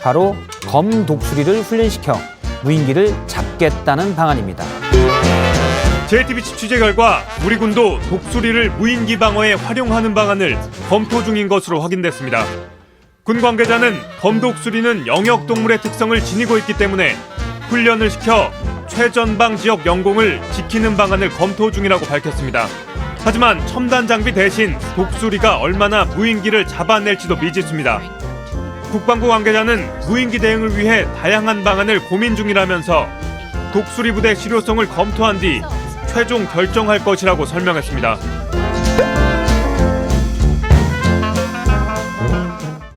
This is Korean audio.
바로 검 독수리를 훈련시켜 무인기를 잡겠다는 방안입니다. JTBC 취재 결과 우리 군도 독수리를 무인기 방어에 활용하는 방안을 검토 중인 것으로 확인됐습니다. 군 관계자는 검독수리는 영역동물의 특성을 지니고 있기 때문에 훈련을 시켜 최전방 지역 영공을 지키는 방안을 검토 중이라고 밝혔습니다. 하지만 첨단 장비 대신 독수리가 얼마나 무인기를 잡아낼지도 미지수입니다. 국방부 관계자는 무인기 대응을 위해 다양한 방안을 고민 중이라면서 독수리 부대 실효성을 검토한 뒤 최종 결정할 것이라고 설명했습니다.